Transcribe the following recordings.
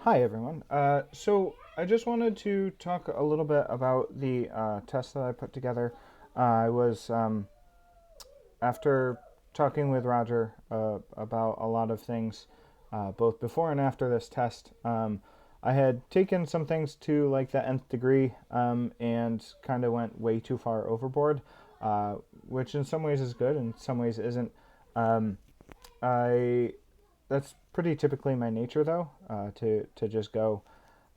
Hi everyone. So I just wanted to talk a little bit about the test that I put together. I was after talking with Roger about a lot of things, both before and after this test. I had taken some things to like the nth degree and kind of went way too far overboard, uh, which in some ways is good, in some ways isn't. Um, I That's pretty typically my nature though, to just go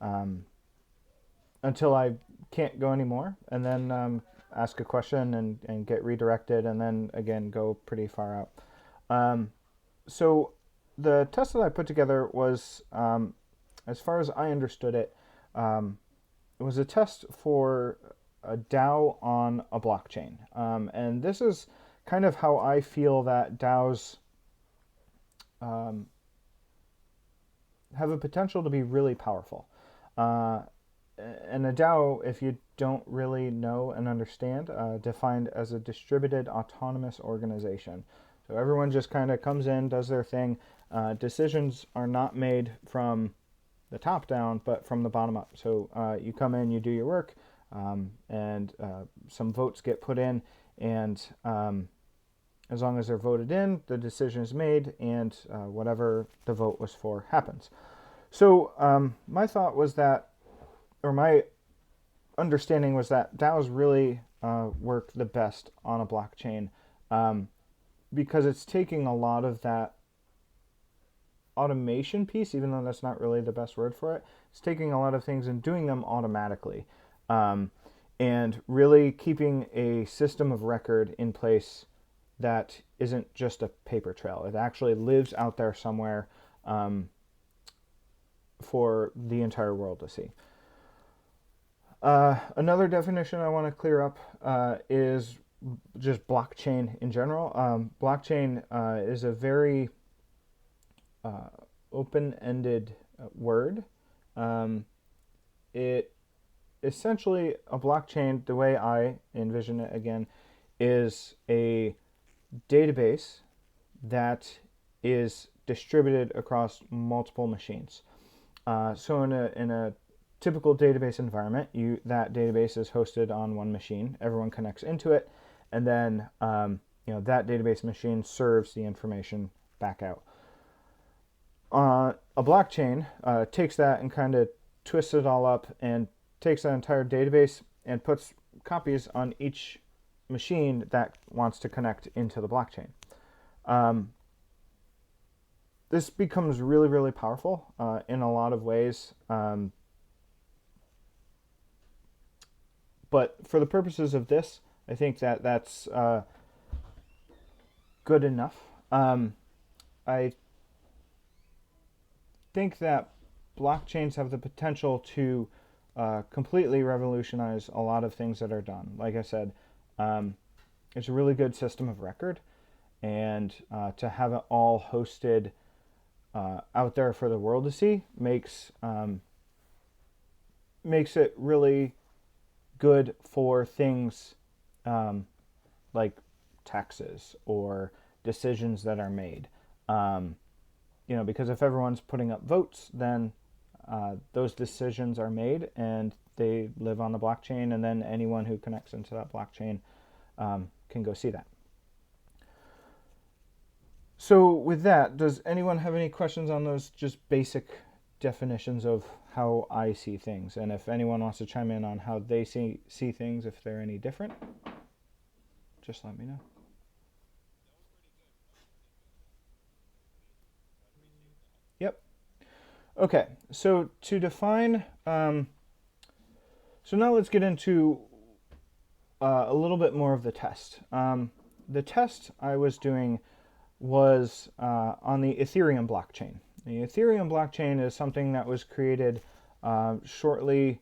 um, until I can't go anymore, and then ask a question and get redirected, and then again go pretty far out. Um, so the test that I put together was, as far as I understood it, it was a test for a DAO on a blockchain, and this is kind of how I feel that DAOs um, have a potential to be really powerful. Uh, and a DAO, if you don't really know and understand, defined as a distributed autonomous organization. So everyone just kind of comes in, does their thing. Decisions are not made from the top down, but from the bottom up. So you come in, you do your work, and some votes get put in, and as long as they're voted in, the decision is made, and whatever the vote was for happens. So my thought was that, or my understanding was that DAOs really work the best on a blockchain, um, because it's taking a lot of that automation piece, even though that's not really the best word for it. It's taking a lot of things and doing them automatically, um, and really keeping a system of record in place that isn't just a paper trail. It actually lives out there somewhere, for the entire world to see. Another definition I want to clear up is just blockchain in general. Blockchain is a very uh, open-ended word. Um, it essentially, a blockchain, the way I envision it again, is a database that is distributed across multiple machines. So in a typical database environment, that database is hosted on one machine. Everyone connects into it, and then that database machine serves the information back out. A blockchain takes that and kind of twists it all up and takes that entire database and puts copies on each machine that wants to connect into the blockchain. Um, this becomes really, really powerful in a lot of ways. But for the purposes of this, I think that that's good enough. I think that blockchains have the potential to completely revolutionize a lot of things that are done. Like I said, um, it's a really good system of record, and to have it all hosted out there for the world to see makes it really good for things um, like taxes or decisions that are made. Um, because if everyone's putting up votes, then those decisions are made and they live on the blockchain, and then anyone who connects into that blockchain can go see that. So, with that, does anyone have any questions on those just basic definitions of how I see things? And if anyone wants to chime in on how they see things, if they're any different, just let me know. Yep. Okay, so to define, so now let's get into a little bit more of the test. The test I was doing was on the Ethereum blockchain. The Ethereum blockchain is something that was created shortly.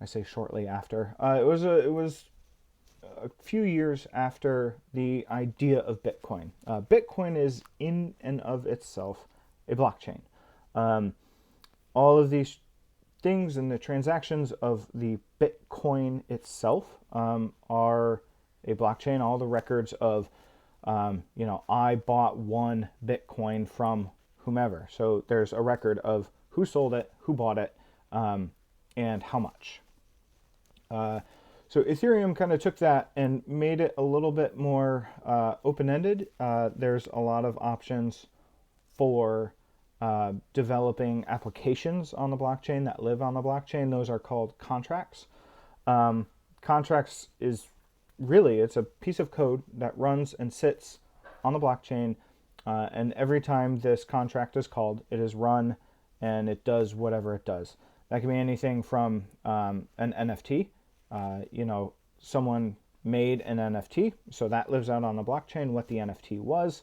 I say shortly after. It was a few years after the idea of Bitcoin. Bitcoin is in and of itself a blockchain. Um, all of these things and the transactions of the Bitcoin itself are a blockchain. All the records of, I bought one Bitcoin from whomever. So there's a record of who sold it, who bought it, and how much. So Ethereum kind of took that and made it a little bit more open-ended. There's a lot of options for developing applications on the blockchain that live on the blockchain. Those are called contracts. Contracts is really, it's a piece of code that runs and sits on the blockchain, and every time this contract is called, it is run and it does whatever it does. That can be anything from an NFT. Someone made an NFT, so that lives out on the blockchain, what the NFT was,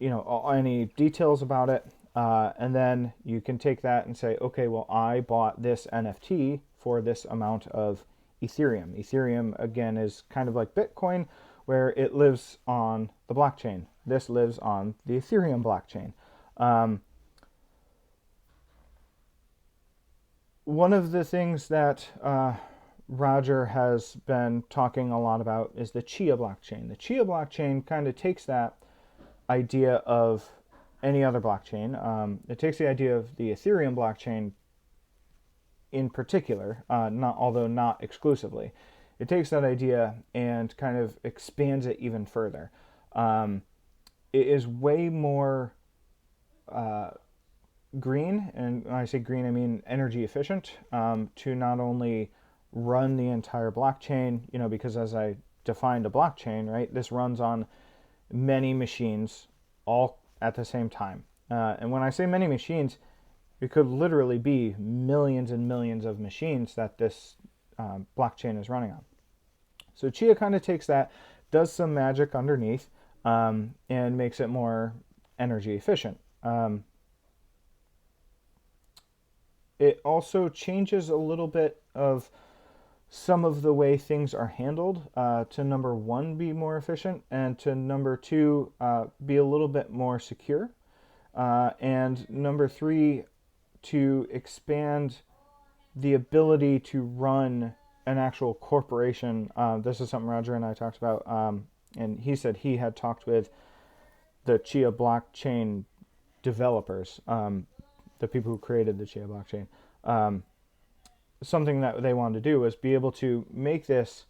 any details about it, and then you can take that and say, okay, well, I bought this NFT for this amount of Ethereum. Ethereum, again, is kind of like Bitcoin, where it lives on the blockchain. This lives on the Ethereum blockchain. One of the things that Roger has been talking a lot about is the Chia blockchain. The Chia blockchain kind of takes that idea of any other blockchain. It takes the idea of the Ethereum blockchain in particular, although not exclusively. It takes that idea and kind of expands it even further. It is way more green, and when I say green, I mean energy efficient, to not only run the entire blockchain, because as I defined a blockchain, right, this runs on many machines all at the same time. And when I say many machines, it could literally be millions and millions of machines that this blockchain is running on. So Chia kind of takes that, does some magic underneath, and makes it more energy efficient. It also changes a little bit of some of the way things are handled, to number one, be more efficient, and to number two, be a little bit more secure, and number three, to expand the ability to run an actual corporation. This is something Roger and I talked about, and he said he had talked with the Chia blockchain developers, the people who created the Chia blockchain. Something that they wanted to do was be able to make this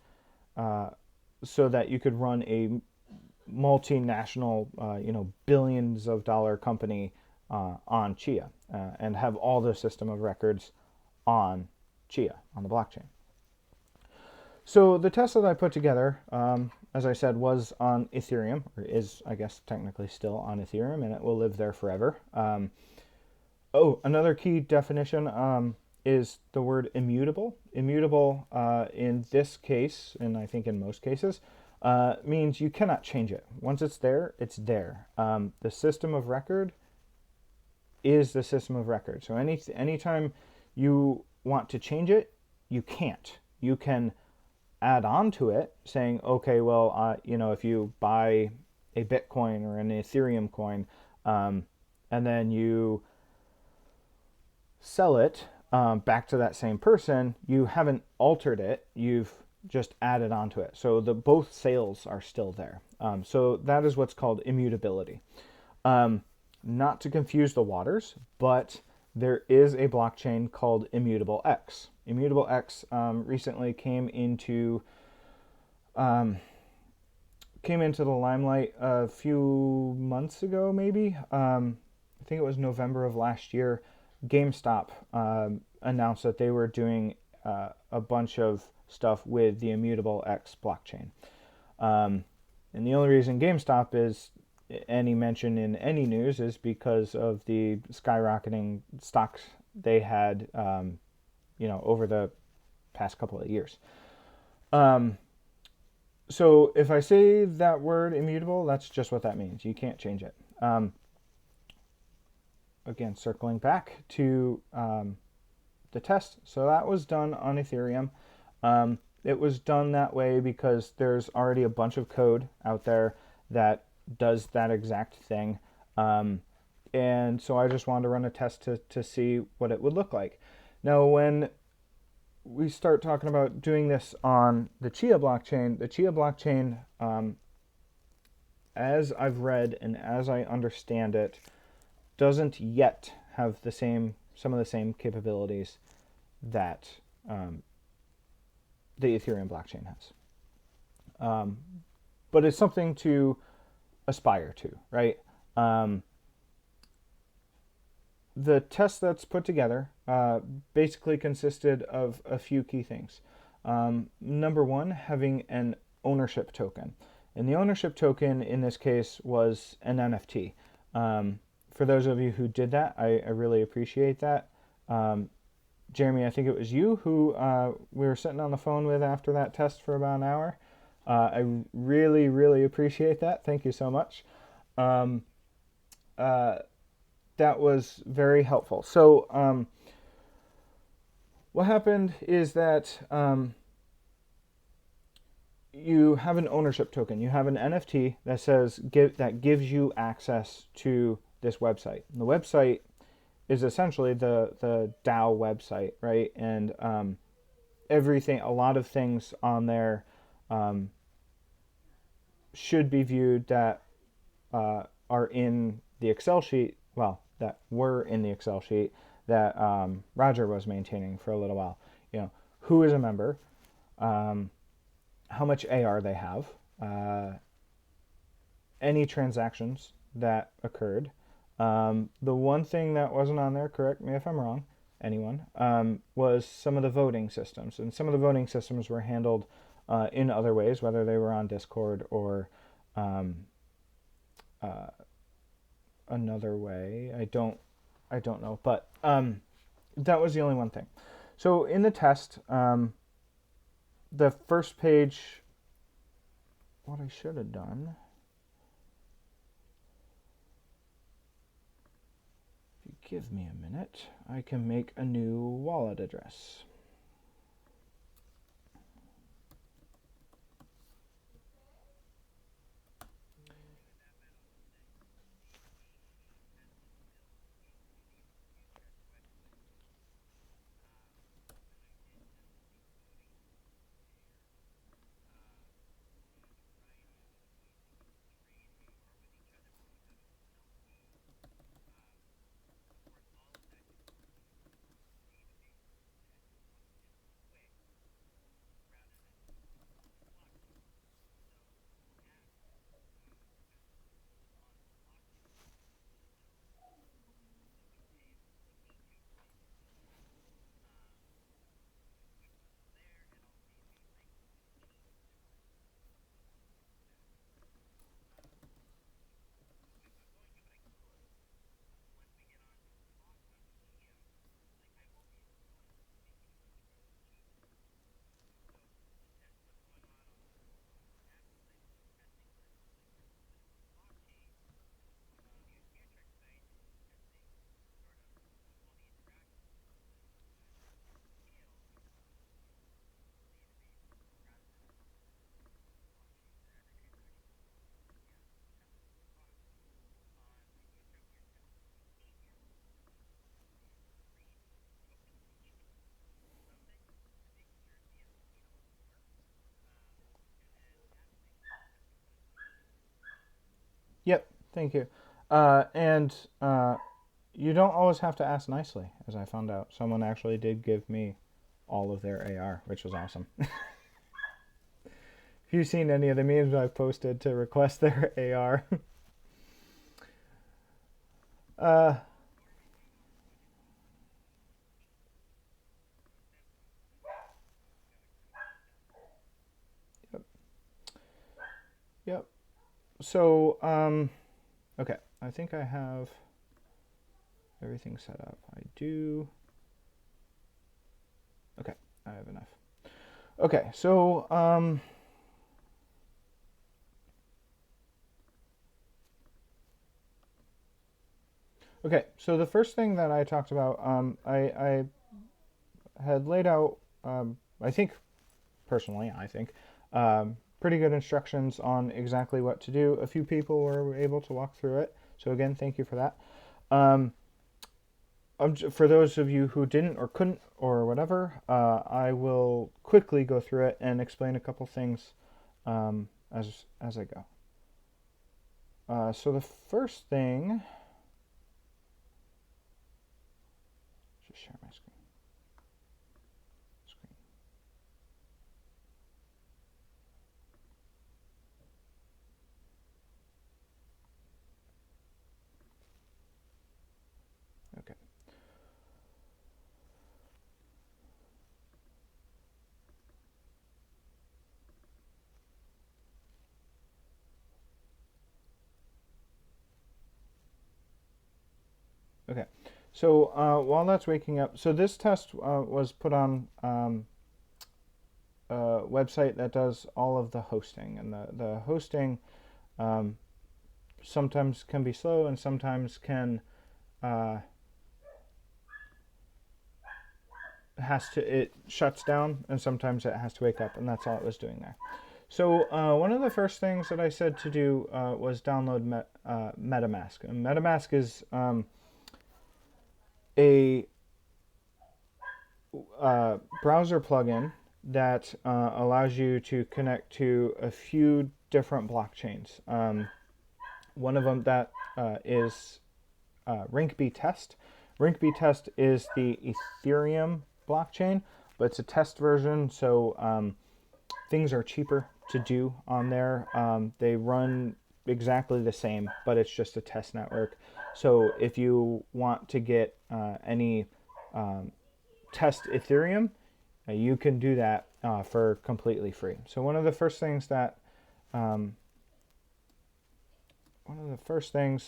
so that you could run a multinational, billions of dollar company on Chia, and have all the system of records on Chia, on the blockchain. So the test that I put together, as I said, was on Ethereum, or is, I guess, technically still on Ethereum, and it will live there forever. Another key definition is the word immutable. Immutable in this case, and I think in most cases, means you cannot change it. Once it's there, it's there. The system of record is the system of record. So anytime you want to change it, you can't. You can add on to it, saying, okay, well, if you buy a Bitcoin or an Ethereum coin, and then you sell it back to that same person, you haven't altered it, you've just added onto it. So both sales are still there. So that is what's called immutability. Not to confuse the waters, but there is a blockchain called Immutable X. Immutable X recently came into the limelight a few months ago, maybe. I think it was November of last year. GameStop announced that they were doing a bunch of stuff with the Immutable X blockchain. And the only reason GameStop is any mention in any news is because of the skyrocketing stocks they had, over the past couple of years. So if I say that word immutable, that's just what that means. You can't change it. Again, circling back to the test. So that was done on Ethereum. It was done that way because there's already a bunch of code out there that does that exact thing. And so I just wanted to run a test to see what it would look like. Now, when we start talking about doing this on the Chia blockchain, as I've read and as I understand it, doesn't yet have some of the same capabilities that the Ethereum blockchain has. But it's something to aspire to, right? The test that's put together basically consisted of a few key things. Number one, having an ownership token. And the ownership token in this case was an NFT. For those of you who did that, I really appreciate that. Jeremy, I think it was you who we were sitting on the phone with after that test for about an hour. I really, really appreciate that. Thank you so much. That was very helpful. So what happened is that you have an ownership token. You have an NFT that says that gives you access to this website. And the website is essentially the DAO website, right? And everything, a lot of things on there should be viewed that are in the Excel sheet. Well, that were in the Excel sheet that Roger was maintaining for a little while. You know, who is a member, how much AR they have, any transactions that occurred. The one thing that wasn't on there, correct me if I'm wrong, anyone, was some of the voting systems. And some of the voting systems were handled in other ways, whether they were on Discord or another way. I don't know, but that was the only one thing. So in the test, the first page, what I should have done, if you give me a minute, I can make a new wallet address. Yep, thank you. And you don't always have to ask nicely, as I found out. Someone actually did give me all of their AR, which was awesome. If you've seen any of the memes I've posted to request their AR. Yep. Yep. So, okay, I think I have everything set up. I do. Okay, I have enough. Okay, so, okay, so the first thing that I talked about, I had laid out, I think, personally, pretty good instructions on exactly what to do. A few people were able to walk through it. So again, thank you for that. For those of you who didn't or couldn't or whatever, I will quickly go through it and explain a couple things as I go. So the first thing just share my screen. Okay. Okay. So while that's waking up, so this test was put on a website that does all of the hosting, and the hosting sometimes can be slow and sometimes can it shuts down, and sometimes it has to wake up, and that's all it was doing there. So one of the first things that I said to do was download Metamask. And Metamask is a browser plugin that allows you to connect to a few different blockchains. One of them that is Rinkeby test. Rinkeby test is the Ethereum blockchain, but it's a test version, so things are cheaper to do on there. They run exactly the same, but it's just a test network. So if you want to get any test Ethereum, you can do that for completely free. So one of the first things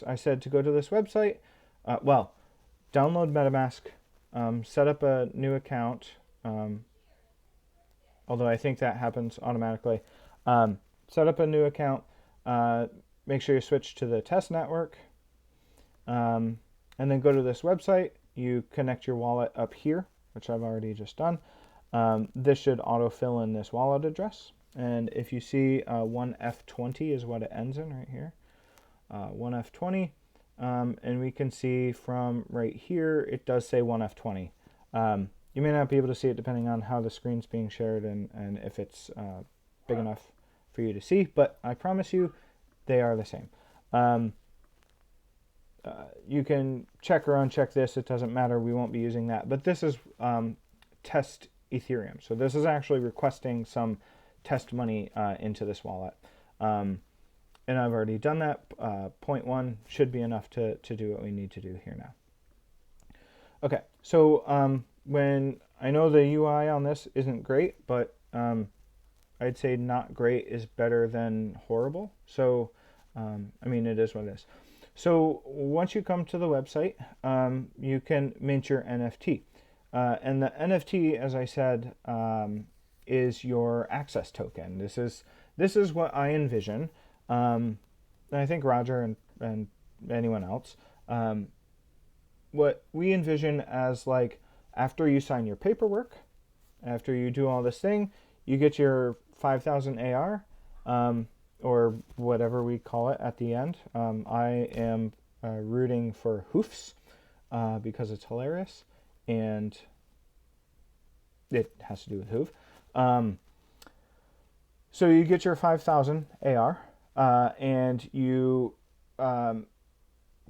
I said to go to this website, well, download Metamask, set up a new account, although I think that happens automatically. Set up a new account, make sure you switch to the test network, and then go to this website. You connect your wallet up here, which I've already just done. This should autofill in this wallet address. And if you see 1F20 is what it ends in right here, 1F20, and we can see from right here, it does say 1F20. You may not be able to see it depending on how the screen's being shared and if it's big enough for you to see, but I promise you they are the same. You can check or uncheck this, it doesn't matter, we won't be using that, but this is test Ethereum. So this is actually requesting some test money into this wallet. And I've already done that. 0.1 should be enough to do what we need to do here now. Okay, so when I know the UI on this isn't great, but I'd say not great is better than horrible. So, I mean, it is what it is. So once you come to the website, you can mint your NFT. And the NFT, as I said, is your access token. This is what I envision. And I think Roger and anyone else, what we envision as, like, after you sign your paperwork, after you do all this thing, you get your 5,000 AR, or whatever we call it at the end. I am rooting for HOOVEs because it's hilarious, and it has to do with HOOVE. So you get your 5,000 AR, and you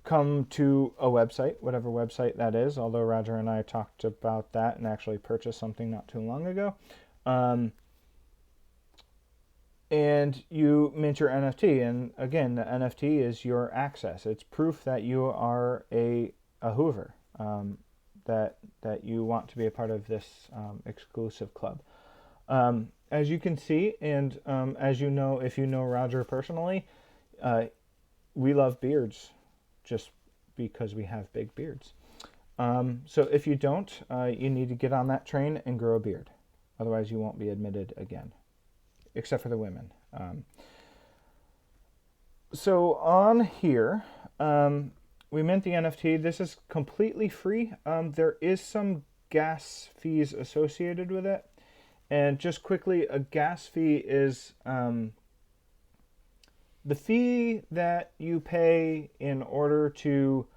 come to a website, whatever website that is, although Roger and I talked about that and actually purchased something not too long ago. And you mint your NFT, and again, the NFT is your access. It's proof that you are a Hoover, that you want to be a part of this exclusive club. As you can see, and as you know, if you know Roger personally, we love beards just because we have big beards. So if you don't, you need to get on that train and grow a beard. Otherwise, you won't be admitted again, except for the women. So on here, we mint the NFT. This is completely free. There is some gas fees associated with it. And just quickly, a gas fee is the fee that you pay in order to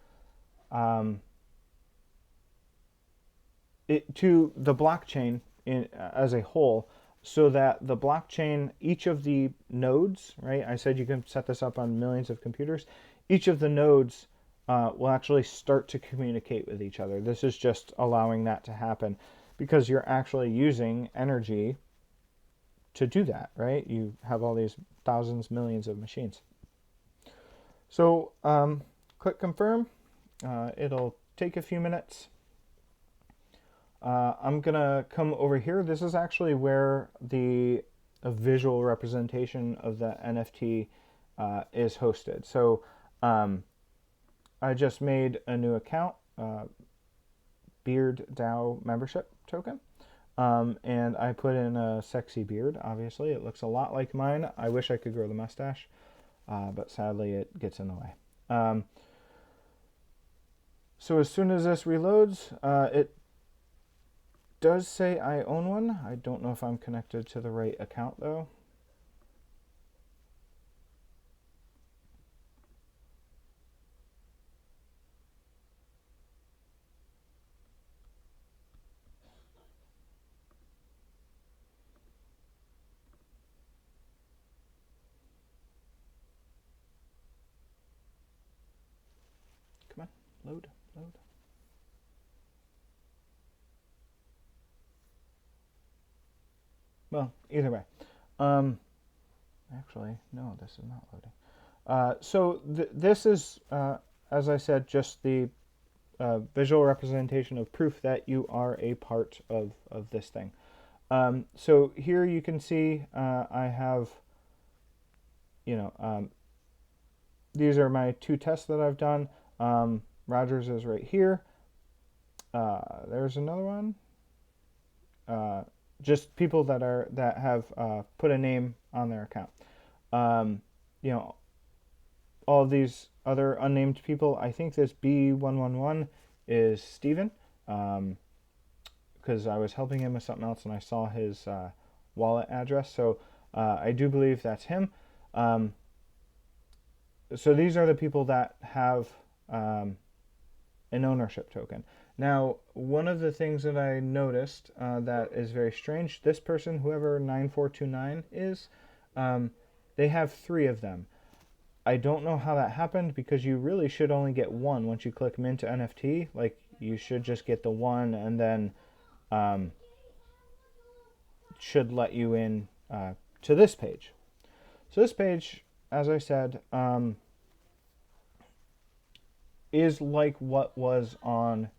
to the blockchain as a whole, so that the blockchain, each of the nodes, right? I said you can set this up on millions of computers. Each of the nodes will actually start to communicate with each other. This is just allowing that to happen because you're actually using energy to do that, right? You have all these thousands, millions of machines. So click confirm. It'll take a few minutes. I'm going to come over here. This is actually where the visual representation of the NFT is hosted. So I just made a new account, Beard DAO membership token. And I put in a sexy beard, obviously. It looks a lot like mine. I wish I could grow the mustache, but sadly it gets in the way. So as soon as this reloads, it does say I own one. I don't know if I'm connected to the right account, though. Come on, load. Well, either way. Actually, no, this is not loading. So this is, as I said, just the visual representation of proof that you are a part of this thing. So here you can see I have, these are my 2 tests that I've done. Rogers is right here. There's another one. Just people that have put a name on their account. All of these other unnamed people. I think this B111 is Steven, because I was helping him with something else and I saw his wallet address. So I do believe that's him. So these are the people that have an ownership token. Now, one of the things that I noticed that is very strange, this person, whoever 9429 is, they have 3 of them. I don't know how that happened because you really should only get 1 once you click mint to NFT. Like, you should just get the 1 and then should let you in to this page. So this page, as I said, is like what was on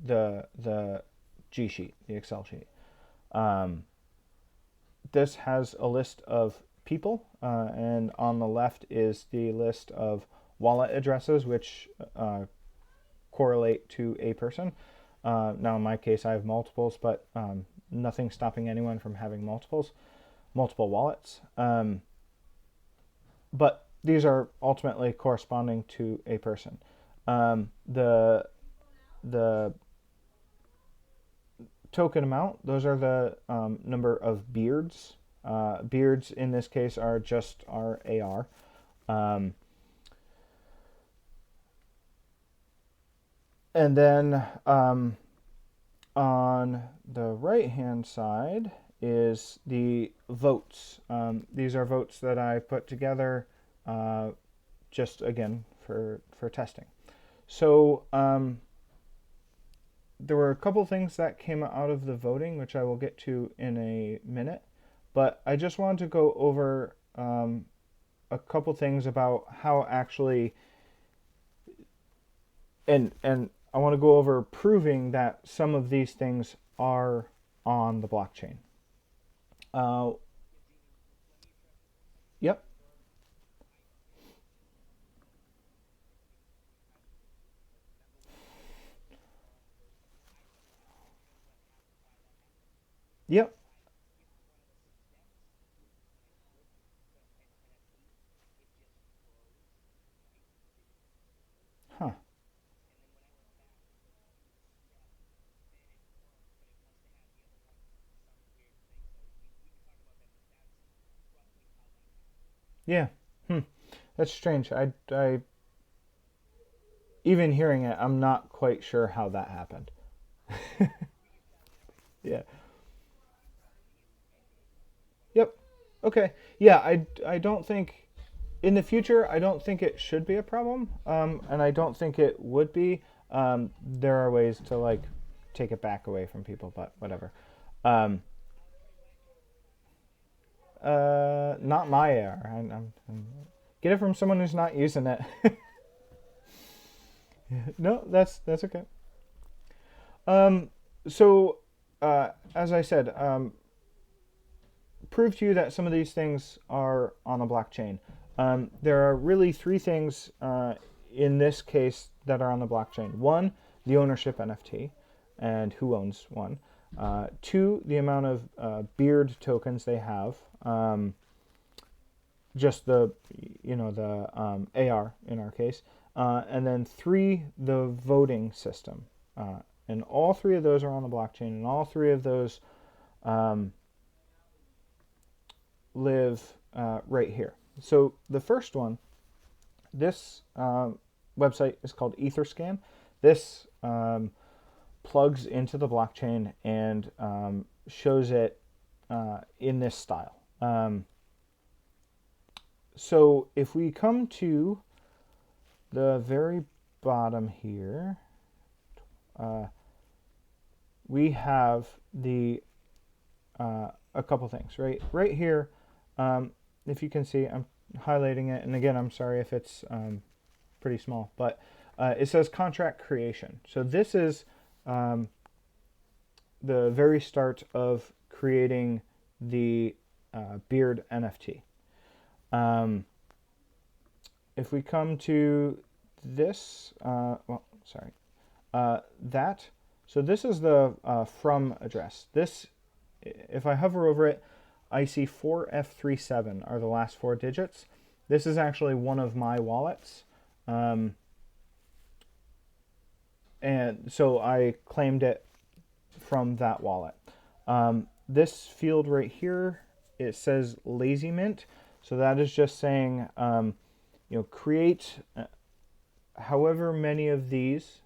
the G sheet, the Excel sheet. This has a list of people, and on the left is the list of wallet addresses, which correlate to a person. Now, in my case, I have multiples, but nothing stopping anyone from having multiple wallets. But these are ultimately corresponding to a person. The token amount, those are the number of beards. Beards in this case are just our AR. And then on the right hand side is the votes. These are votes that I put together just again for testing. So there were a couple things that came out of the voting, which I will get to in a minute. But I just wanted to go over a couple things about how actually, and I want to go over proving that some of these things are on the blockchain. Yep. Yep. Huh. Yeah. That's strange. I even hearing it, I'm not quite sure how that happened. Yeah. Yep. Okay. Yeah, I don't think in the future, I don't think it should be a problem, and I don't think it would be. There are ways to like take it back away from people, but whatever. Um, Not my AR. Get it from someone who's not using it. No, that's okay. So, as I said, prove to you that some of these things are on a blockchain. There are really three things in this case that are on the blockchain. One, the ownership NFT and who owns one. Two, the amount of beard tokens they have. Just the, AR in our case. And then three, the voting system. And all three of those are on the blockchain, and all three of those live right here. So the first one, this website is called Etherscan. This plugs into the blockchain and shows it in this style. So if we come to the very bottom here, we have the a couple things right here. If you can see, I'm highlighting it, and again, I'm sorry if it's pretty small, but it says contract creation. So this is the very start of creating the beard NFT. If we come to this, that, so this is the from address. This, if I hover over it, I see 4F37 are the last four digits. This is actually one of my wallets. And so I claimed it from that wallet. This field right here, it says lazy mint. So that is just saying, create however many of these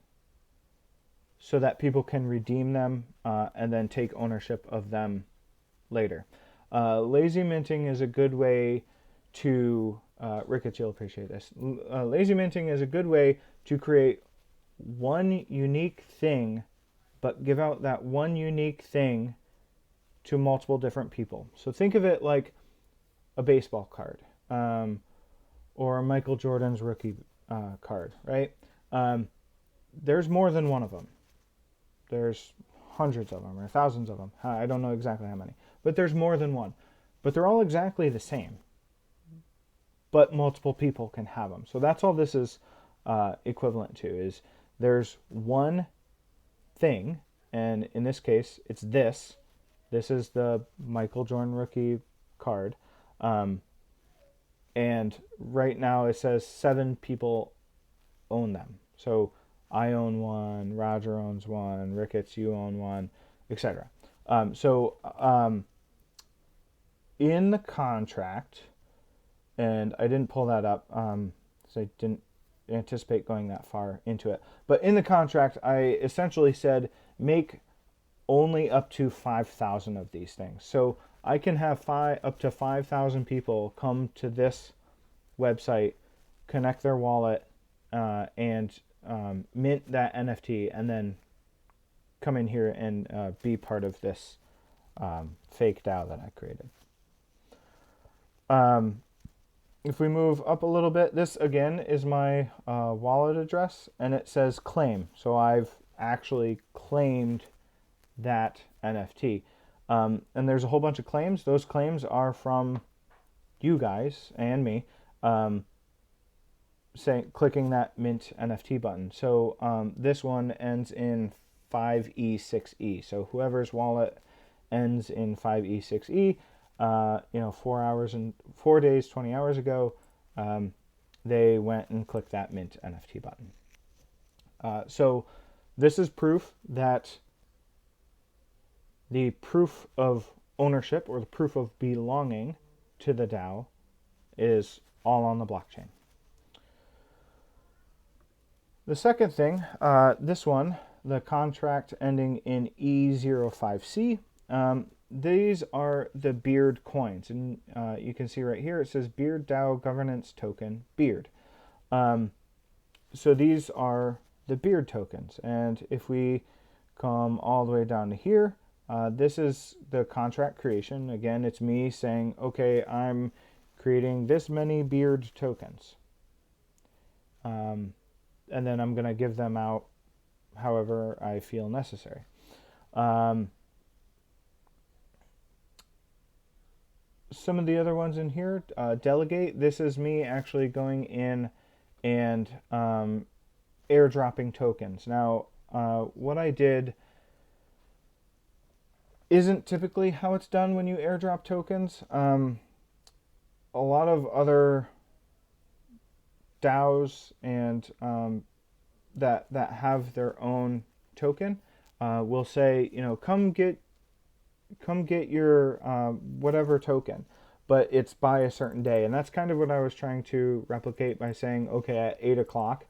so that people can redeem them and then take ownership of them later. Lazy minting is a good way to, Ricketts, you'll appreciate this. Lazy minting is a good way to create one unique thing, but give out that one unique thing to multiple different people. So think of it like a baseball card, or Michael Jordan's rookie card, right? There's more than one of them. There's hundreds of them or thousands of them. I don't know exactly how many, but there's more than one. But they're all exactly the same, but multiple people can have them. So that's all this is equivalent to, is there's one thing, and in this case, it's this. This is the Michael Jordan rookie card. And right now it says 7 people own them. So I own one, Roger owns one, Ricketts, you own one, etc. In the contract, and I didn't pull that up, so I didn't anticipate going that far into it. But in the contract, I essentially said make only up to 5,000 of these things. So I can have up to 5,000 people come to this website, connect their wallet, and mint that NFT, and then come in here and be part of this fake DAO that I created. If we move up a little bit, this again is my wallet address, and it says claim. So I've actually claimed that NFT. And there's a whole bunch of claims. Those claims are from you guys and me clicking that mint NFT button. So this one ends in 5E6E. So whoever's wallet ends in 5E6E, 4 days, 20 hours ago, they went and clicked that mint NFT button. So this is proof that the proof of ownership, or the proof of belonging to the DAO, is all on the blockchain. The second thing, this one, the contract ending in E05C, these are the Beard coins, and you can see right here it says Beard DAO governance token Beard. So these are the Beard tokens, and if we come all the way down to here, this is the contract creation. Again, it's me saying, okay, I'm creating this many Beard tokens, and then I'm going to give them out however I feel necessary. Some of the other ones in here, delegate. This is me actually going in and airdropping tokens. Now, what I did isn't typically how it's done when you airdrop tokens. A lot of other DAOs and that have their own token will say, come get your whatever token, but it's by a certain day. And that's kind of what I was trying to replicate by saying, okay, at 8 o'clock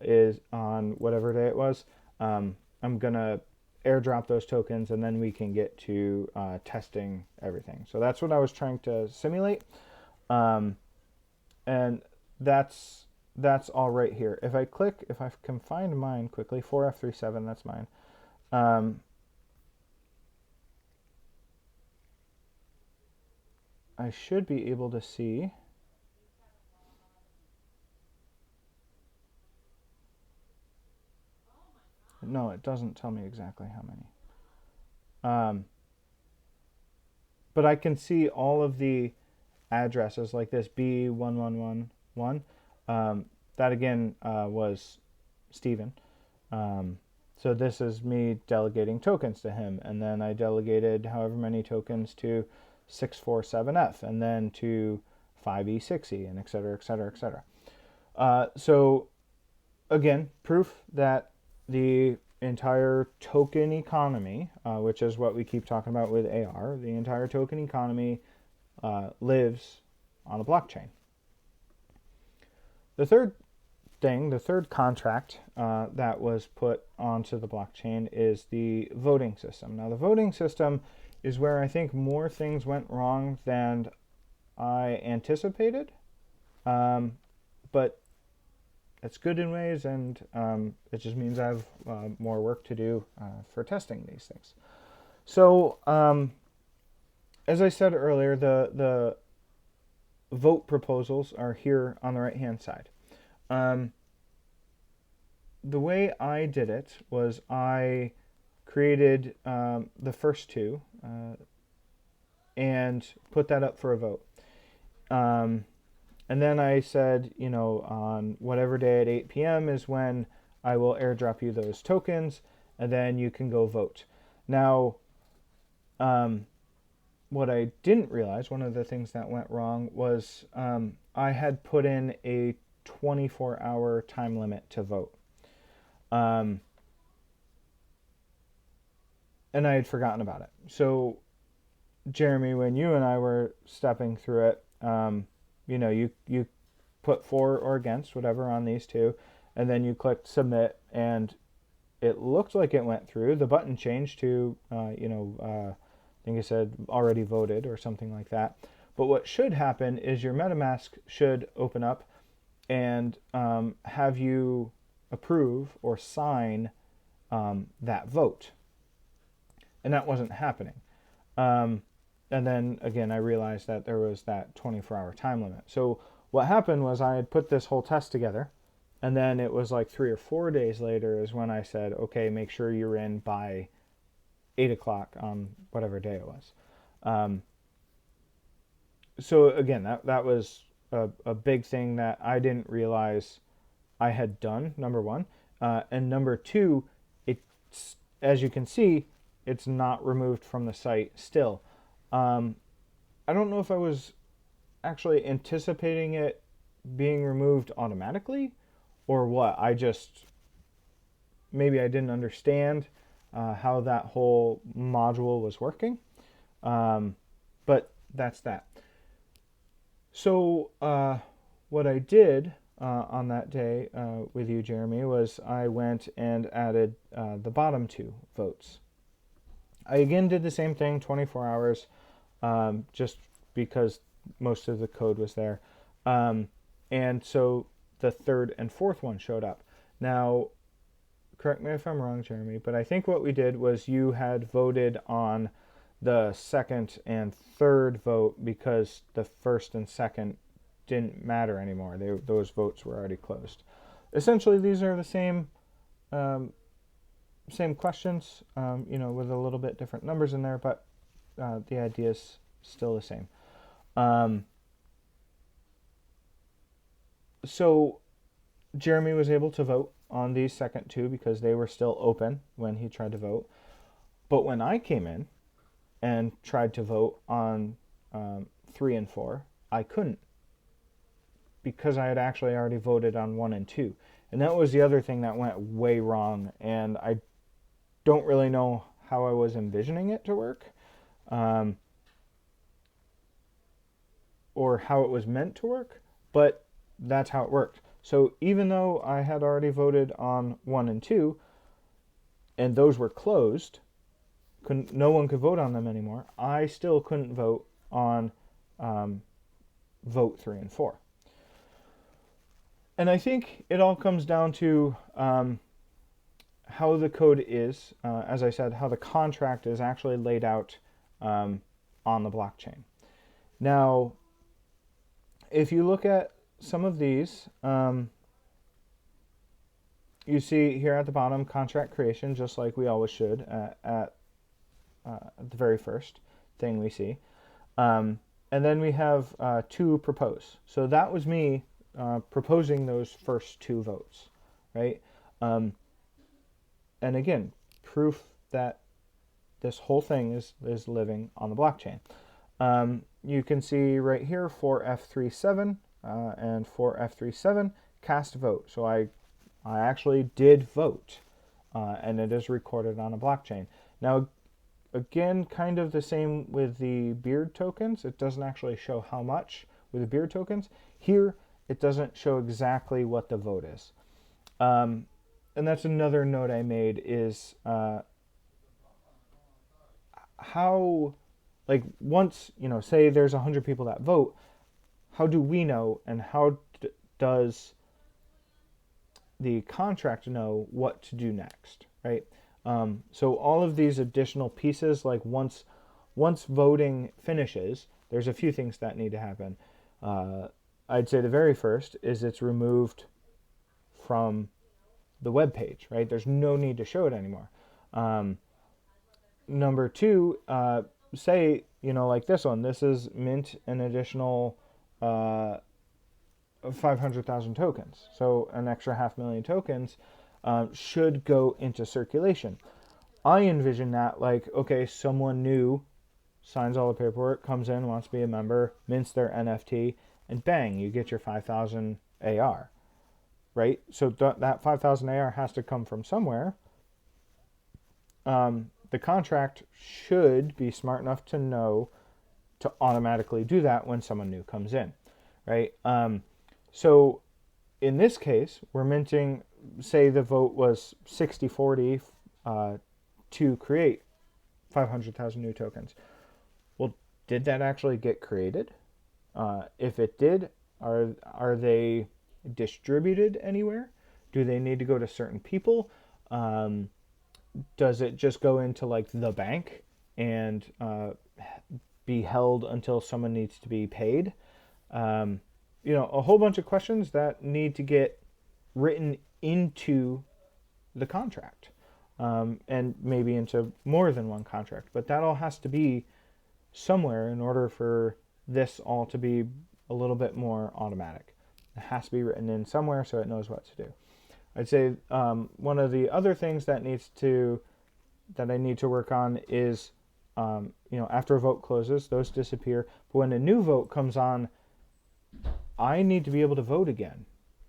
is on whatever day it was, I'm going to airdrop those tokens, and then we can get to testing everything. So that's what I was trying to simulate. And that's all right here. If I click, if I can find mine quickly, 4F37, that's mine. I should be able to see. No, it doesn't tell me exactly how many. But I can see all of the addresses like this B1111. That again was Steven. So this is me delegating tokens to him, and then I delegated however many tokens to 647F, and then to 5E6E, and et cetera, et cetera, et cetera. So again, proof that the entire token economy, which is what we keep talking about with AR, the entire token economy lives on a blockchain. The third thing, the third contract that was put onto the blockchain is the voting system. Now, the voting system is where I think more things went wrong than I anticipated, but it's good in ways, and it just means I have more work to do for testing these things. So, as I said earlier, the vote proposals are here on the right-hand side. The way I did it was I created the first two and put that up for a vote. And then I said, on whatever day at 8 p.m. is when I will airdrop you those tokens, and then you can go vote. Now, what I didn't realize, one of the things that went wrong was I had put in a 24-hour time limit to vote. And I had forgotten about it. So, Jeremy, when you and I were stepping through it, you put for or against, whatever, on these two, and then you clicked submit, and it looked like it went through. The button changed to, I think it said already voted or something like that. But what should happen is your Metamask should open up and have you approve or sign that vote. And that wasn't happening. And then, again, I realized that there was that 24-hour time limit. So what happened was I had put this whole test together, and then it was like 3 or 4 days later is when I said, okay, make sure you're in by 8 o'clock on whatever day it was. So, again, that was a big thing that I didn't realize I had done, number one. And number two, it's, as you can see, it's not removed from the site still. I don't know if I was actually anticipating it being removed automatically or what. Maybe I didn't understand how that whole module was working. But that's that. So what I did on that day with you, Jeremy, was I went and added the bottom two votes. I again did the same thing, 24 hours, just because most of the code was there. And so the third and fourth one showed up. Now, correct me if I'm wrong, Jeremy, but I think what we did was you had voted on the second and third vote because the first and second didn't matter anymore. Those votes were already closed. Essentially, these are the same questions, with a little bit different numbers in there, but the idea is still the same. So Jeremy was able to vote on these second two because they were still open when he tried to vote. But when I came in and tried to vote on 3 and 4, I couldn't, because I had actually already voted on 1 and 2. And that was the other thing that went way wrong, and I don't really know how I was envisioning it to work, or how it was meant to work, but that's how it worked. So even though I had already voted on 1 and 2, and those were closed, no one could vote on them anymore, I still couldn't vote on vote 3 and 4. And I think it all comes down to how the code is, as I said, how the contract is actually laid out on the blockchain. Now, if you look at some of these, you see here at the bottom, contract creation, just like we always should at the very first thing we see. And then we have to propose. So that was me proposing those first 2 votes, right? And again, proof that this whole thing is living on the blockchain. You can see right here 4F37 and 4F37 cast vote. So I actually did vote, and it is recorded on a blockchain. Now, again, kind of the same with the beard tokens. It doesn't actually show how much with the beard tokens. Here, it doesn't show exactly what the vote is. And that's another note I made is how, like, once, say there's 100 people that vote, how do we know, and how does the contract know what to do next, right? So all of these additional pieces, like once voting finishes, there's a few things that need to happen. I'd say the very first is it's removed from the web page, right? There's no need to show it anymore. Number 2, say, like this one, this is mint an additional 500,000 tokens. So an extra 500,000 tokens should go into circulation. I envision that like, okay, someone new signs all the paperwork, comes in, wants to be a member, mints their NFT, and bang, you get your 5,000 AR, right? So that 5,000 AR has to come from somewhere. The contract should be smart enough to know to automatically do that when someone new comes in, right? So in this case, we're minting, say the vote was 60-40 to create 500,000 new tokens. Well, did that actually get created? If it did, are they distributed anywhere? Do they need to go to certain people? Does it just go into like the bank and be held until someone needs to be paid? A whole bunch of questions that need to get written into the contract, and maybe into more than one contract. But that all has to be somewhere in order for this all to be a little bit more automatic. It has to be written in somewhere so it knows what to do. I'd say one of the other things that I need to work on is, after a vote closes, those disappear. But when a new vote comes on, I need to be able to vote again,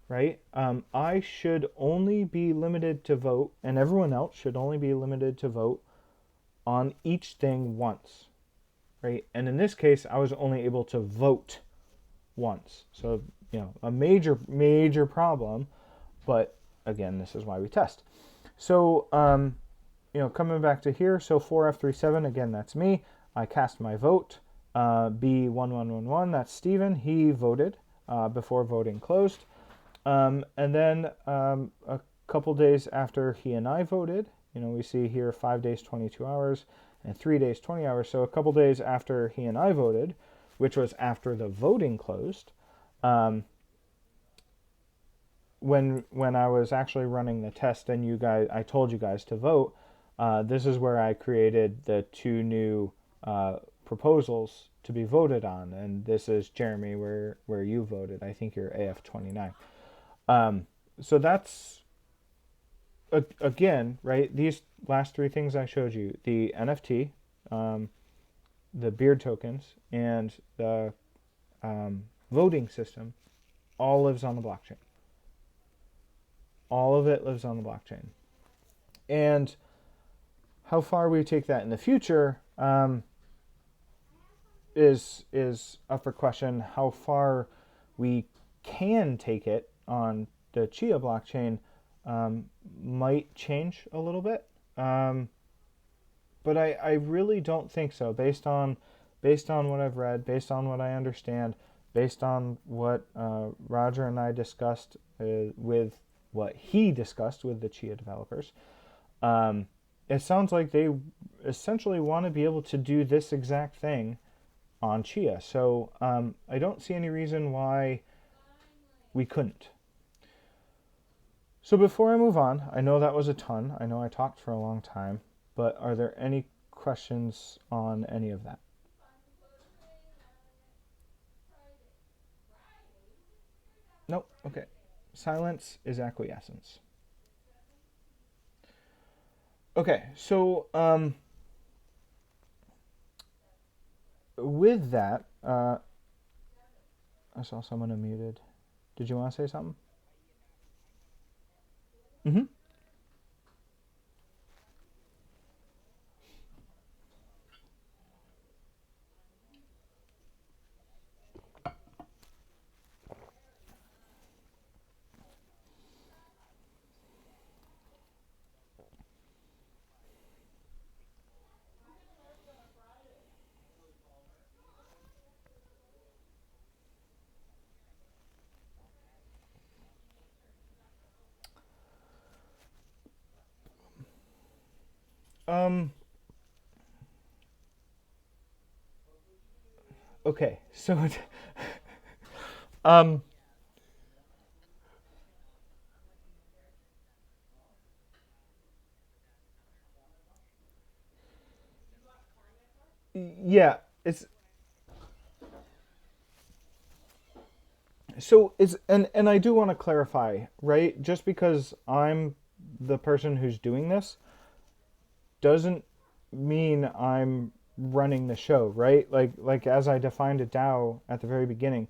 right? I should only be limited to vote, and everyone else should only be limited to vote on each thing once, right? And in this case, I was only able to vote once. So, a major, major problem, but again, this is why we test. So, coming back to here, so 4F37, again, that's me. I cast my vote. B1111, that's Steven. He voted before voting closed. And then a couple days after he and I voted, we see here 5 days, 22 hours, and 3 days, 20 hours. So a couple days after he and I voted, which was after the voting closed, when I was actually running the test and I told you guys to vote, this is where I created the two new proposals to be voted on. And this is Jeremy, where you voted. I think you're AF29. So that's, again, right, these last three things I showed you, the NFT, the beard tokens, and the voting system, all lives on the blockchain. All of it lives on the blockchain. And how far we take that in the future is up for question. How far we can take it on the Chia blockchain might change a little bit, but I really don't think so. Based on what I've read, based on what I understand, based on what Roger and I discussed with what he discussed with the Chia developers, it sounds like they essentially want to be able to do this exact thing on Chia. So I don't see any reason why we couldn't. So before I move on, I know that was a ton. I know I talked for a long time, but are there any questions on any of that? Nope. Okay. Silence is acquiescence. Okay, so with that, I saw someone unmuted. Did you want to say something? Mm-hmm. Okay, so um, yeah, and I do want to clarify, right? Just because I'm the person who's doing this doesn't mean I'm running the show, right? Like as I defined a DAO at the very beginning,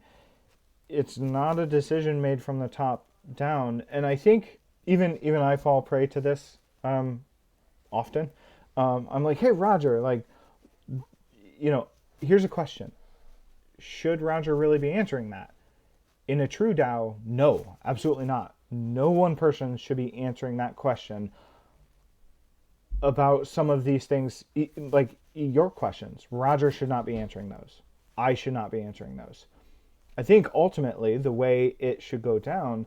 it's not a decision made from the top down. And I think even I fall prey to this often. I'm like, hey Roger, like, here's a question: should Roger really be answering that? In a true DAO, no, absolutely not. No one person should be answering that question about some of these things, like your questions. Roger should not be answering those. I should not be answering those. I think ultimately the way it should go down,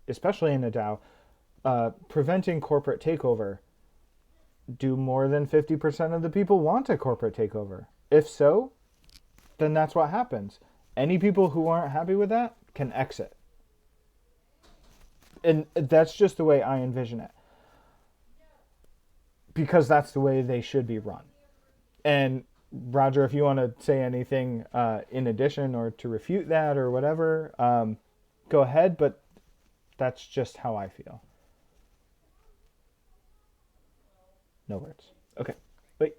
especially in a DAO, preventing corporate takeover. Do more than 50% of the people want a corporate takeover? If so, then that's what happens. Any people who aren't happy with that can exit. And that's just the way I envision it. Because that's the way they should be run. And Roger, if you want to say anything in addition or to refute that or whatever, go ahead, but that's just how I feel. No words. Okay. Wait.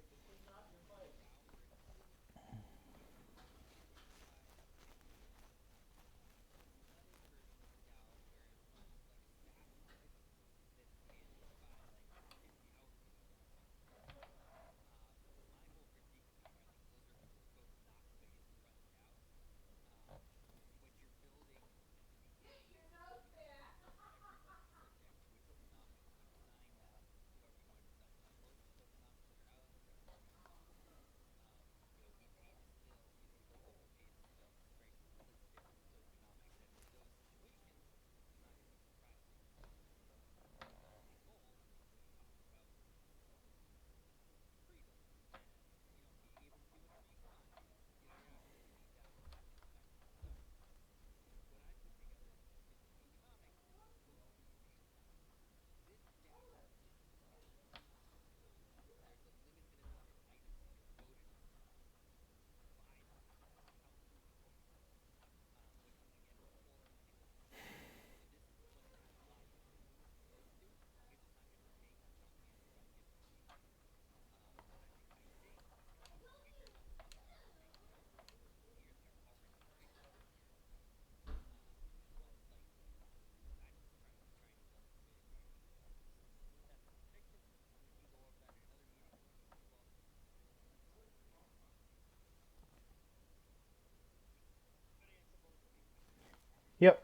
Yep.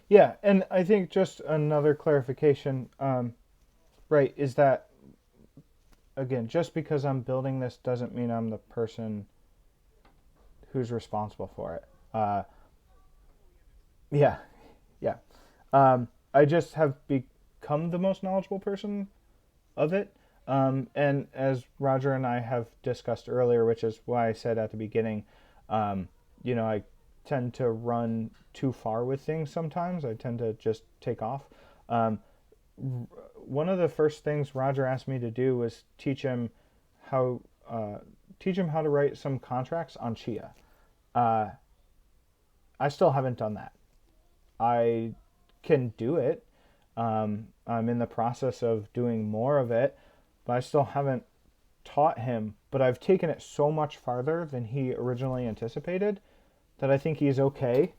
Yeah, and I think just another clarification, right, is that again, just because I'm building this doesn't mean I'm the person who's responsible for it. Yeah, yeah. I just have become the most knowledgeable person of it. And as Roger and I have discussed earlier, which is why I said at the beginning, um, I tend to run too far with things sometimes. I tend to just take off. Um, One of the first things Roger asked me to do was how uh, teach him how to write some contracts on Chia. Uh, I still haven't done that. I can do it. I'm in the process of doing more of it, but I still haven't taught him. But I've taken it so much farther than he originally anticipated that I think he's okay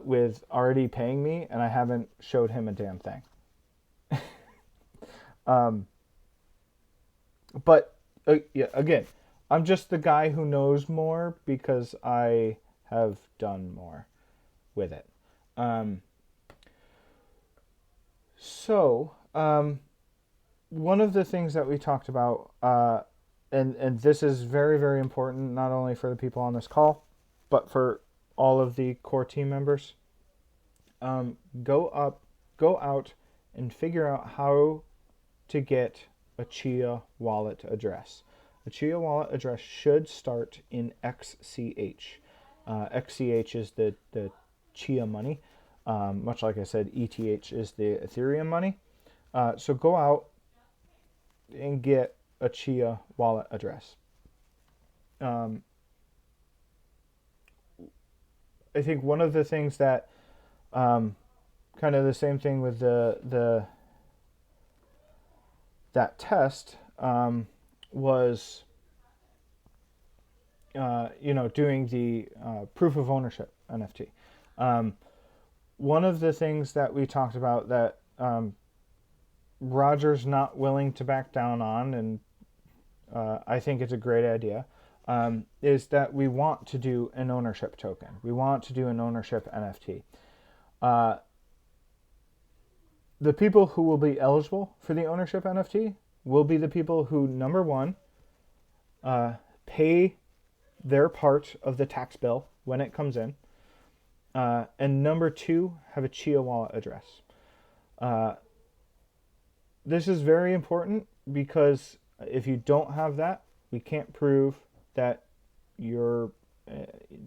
with already paying me, and I haven't showed him a damn thing. Um, but yeah, again, I'm just the guy who knows more because I have done more with it. Um, so, one of the things that we talked about, and this is very, very important, not only for the people on this call, but for all of the core team members. Um, go up, go out, and figure out how to get a Chia wallet address. A Chia wallet address should start in XCH. XCH is the Chia money. Much like I said, ETH is the Ethereum money. So go out and get a Chia wallet address. Um, I think one of the things that kind of the same thing with the that test was doing the proof of ownership NFT. Um, One of the things that we talked about that Roger's not willing to back down on, and I think it's a great idea, is that we want to do an ownership token. We want to do an ownership NFT. Uh, the people who will be eligible for the ownership NFT will be the people who, number one, pay their part of the tax bill when it comes in, and number two, have a Chia wallet address. Uh, this is very important because if you don't have that, we can't prove that you're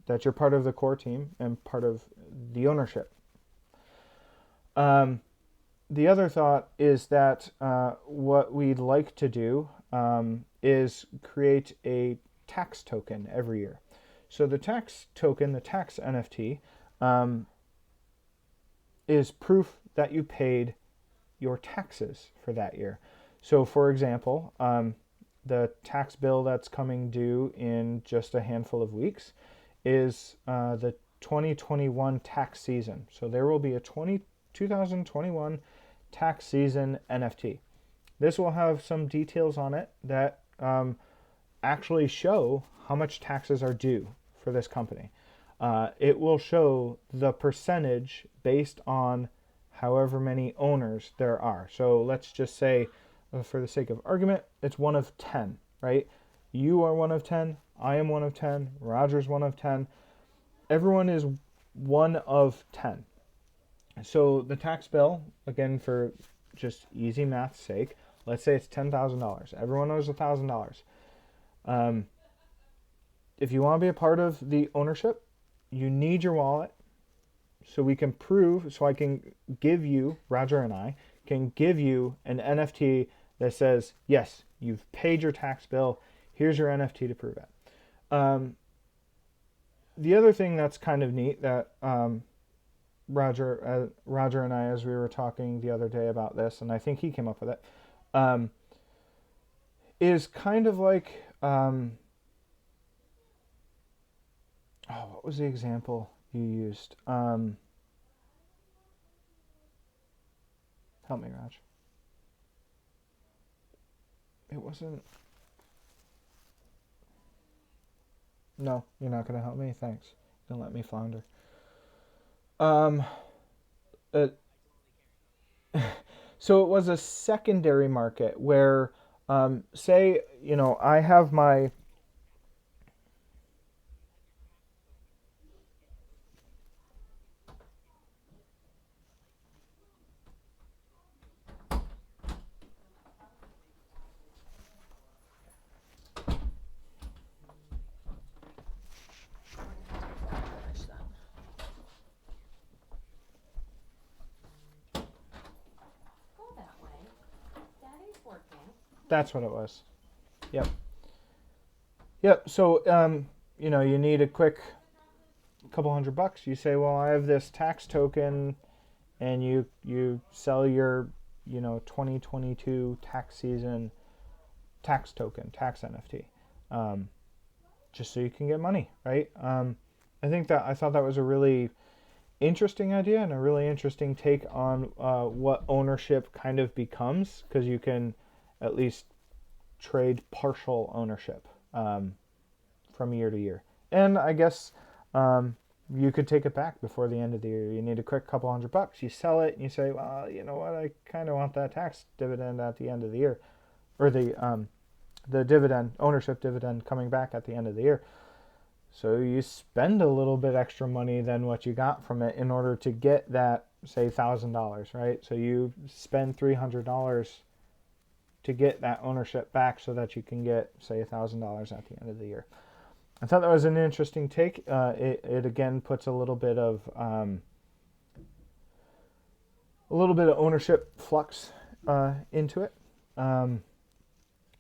that you're part of the core team and part of the ownership. The other thought is that what we'd like to do is create a tax token every year. So the tax token, the tax NFT, is proof that you paid your taxes for that year. So, for example, the tax bill that's coming due in just a handful of weeks is the 2021 tax season. So there will be a 2021 tax season NFT. This will have some details on it that actually show how much taxes are due for this company. It will show the percentage based on however many owners there are. So let's just say, for the sake of argument, it's 1 of 10, right? You are 1 of 10, I am 1 of 10, Roger's 1 of 10. Everyone is 1 of 10. So the tax bill, again, for just easy math's sake, let's say it's $10,000. Everyone owes $1,000. If you want to be a part of the ownership, you need your wallet so we can prove, so I can give you, Roger and I, can give you an NFT that says, yes, you've paid your tax bill, here's your NFT to prove it. The other thing that's kind of neat that Roger and I, as we were talking the other day about this, and I think he came up with it, is kind of like, what was the example you used? Help me, Raj. It wasn't. No, you're not going to help me? Thanks. Don't let me flounder. Um, uh, so it was a secondary market where, say, I have my. That's what it was. Yep. Yep. So, you need a quick couple $100. You say, well, I have this tax token, and you sell your, 2022 tax season tax token, tax NFT, just so you can get money, right? I thought that was a really interesting idea and a really interesting take on what ownership kind of becomes, because you can at least trade partial ownership from year to year. And I guess you could take it back before the end of the year. You need a quick couple $100. You sell it and you say, well, you know what? I kind of want that tax dividend at the end of the year, or the dividend, ownership dividend coming back at the end of the year. So you spend a little bit extra money than what you got from it in order to get that, say, $1,000, right? So you spend $300 to get that ownership back so that you can get, say, $1,000 at the end of the year. I thought that was an interesting take. It again puts a little bit of ownership flux into it.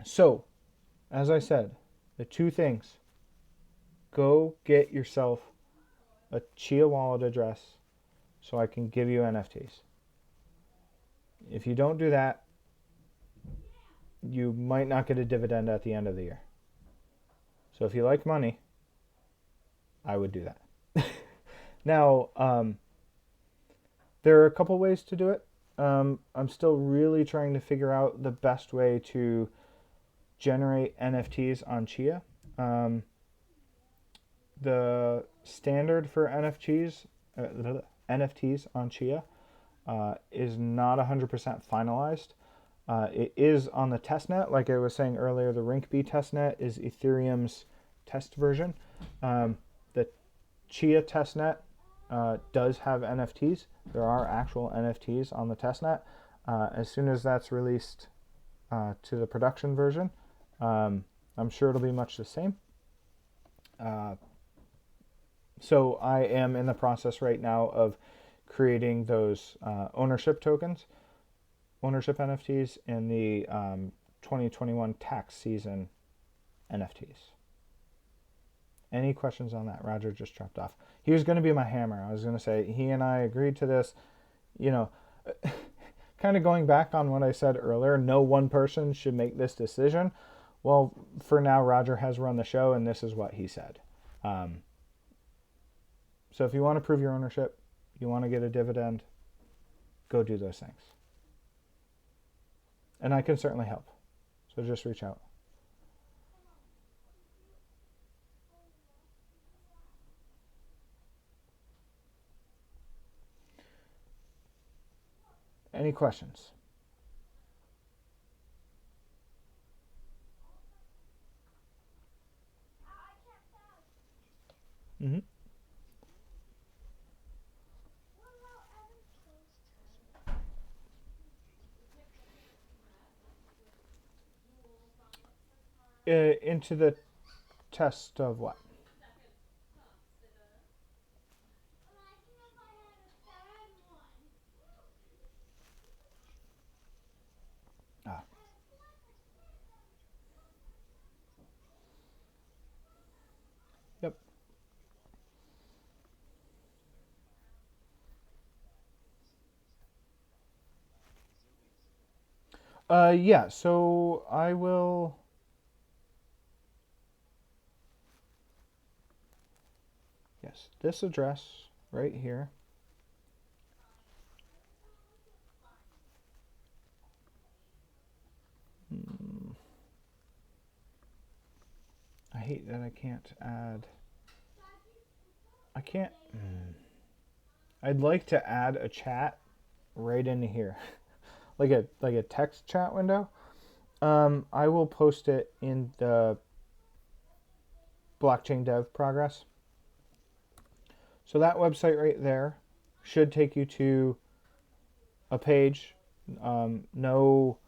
So, as I said, the two things: go get yourself a Chia wallet address so I can give you NFTs. If you don't do that, you might not get a dividend at the end of the year. So if you like money, I would do that. Now, there are a couple ways to do it. I'm still really trying to figure out the best way to generate NFTs on Chia. The standard for NFTs on Chia is not 100% finalized. It is on the testnet. Like I was saying earlier, the Rinkeby testnet is Ethereum's test version. The Chia testnet does have NFTs. There are actual NFTs on the testnet. As soon as that's released to the production version, I'm sure it'll be much the same. So I am in the process right now of creating those ownership tokens, ownership NFTs, in the 2021 tax season NFTs. Any questions on that? Roger just dropped off. He was going to be my hammer. I was going to say he and I agreed to this. Kind of going back on what I said earlier, no one person should make this decision. Well, for now, Roger has run the show, and this is what he said. So if you want to prove your ownership, you want to get a dividend, go do those things. And I can certainly help. So just reach out. Any questions? Mm-hmm. Into the test of what? Ah. Yep. Yeah, so I will. Yes, this address right here. I hate that I can't add. I can't. I'd like to add a chat right into here, like a text chat window. I will post it in the blockchain dev progress. So that website right there should take you to a page. No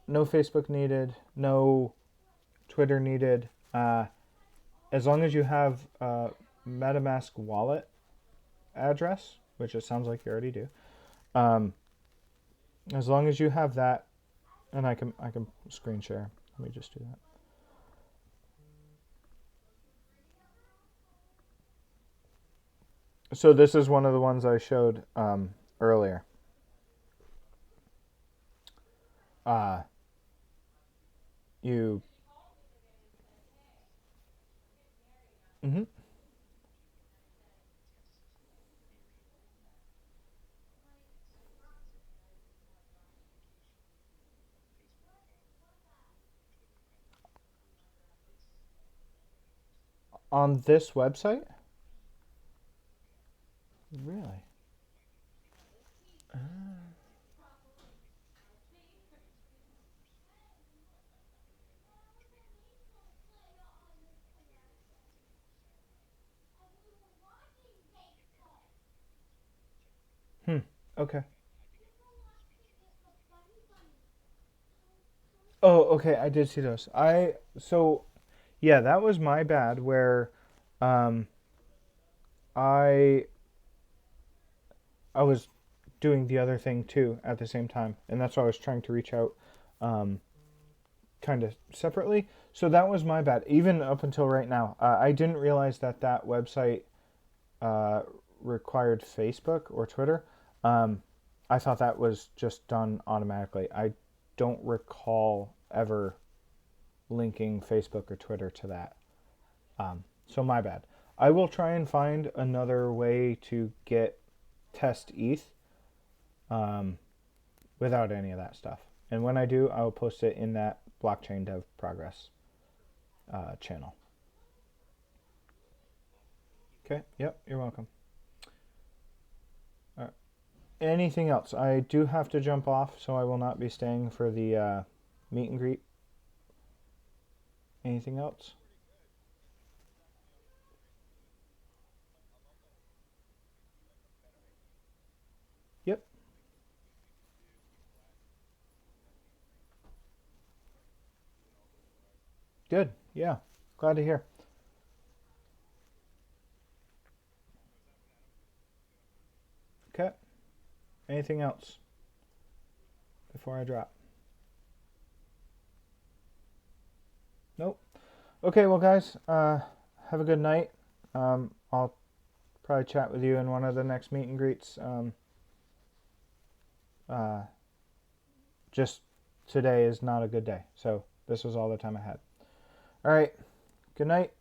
Facebook needed, no Twitter needed. As long as you have a Metamask wallet address, which it sounds like you already do. As long as you have that, and I can screen share. Let me just do that. So this is one of the ones I showed earlier. You. Mm-hmm. On this website? Really? Okay. Oh, okay. I did see those. Yeah, that was my bad. Where, um, I I was doing the other thing too at the same time, and that's why I was trying to reach out, um, kind of separately. So that was my bad. Even up until right now, I didn't realize that that website uh, required Facebook or Twitter. Um, I thought that was just done automatically. I don't recall ever linking Facebook or Twitter to that. So my bad. I will try and find another way to get test ETH without any of that stuff. And when I do, I will post it in that blockchain dev progress channel. Okay. Yep. You're welcome. All right. Anything else? I do have to jump off, so I will not be staying for the meet and greet. Anything else? Yep. Good. Yeah. Glad to hear. Okay. Anything else before I drop? Nope. Okay, well, guys, have a good night. I'll probably chat with you in one of the next meet and greets. Uh, just today is not a good day, so this was all the time I had. All right. Good night.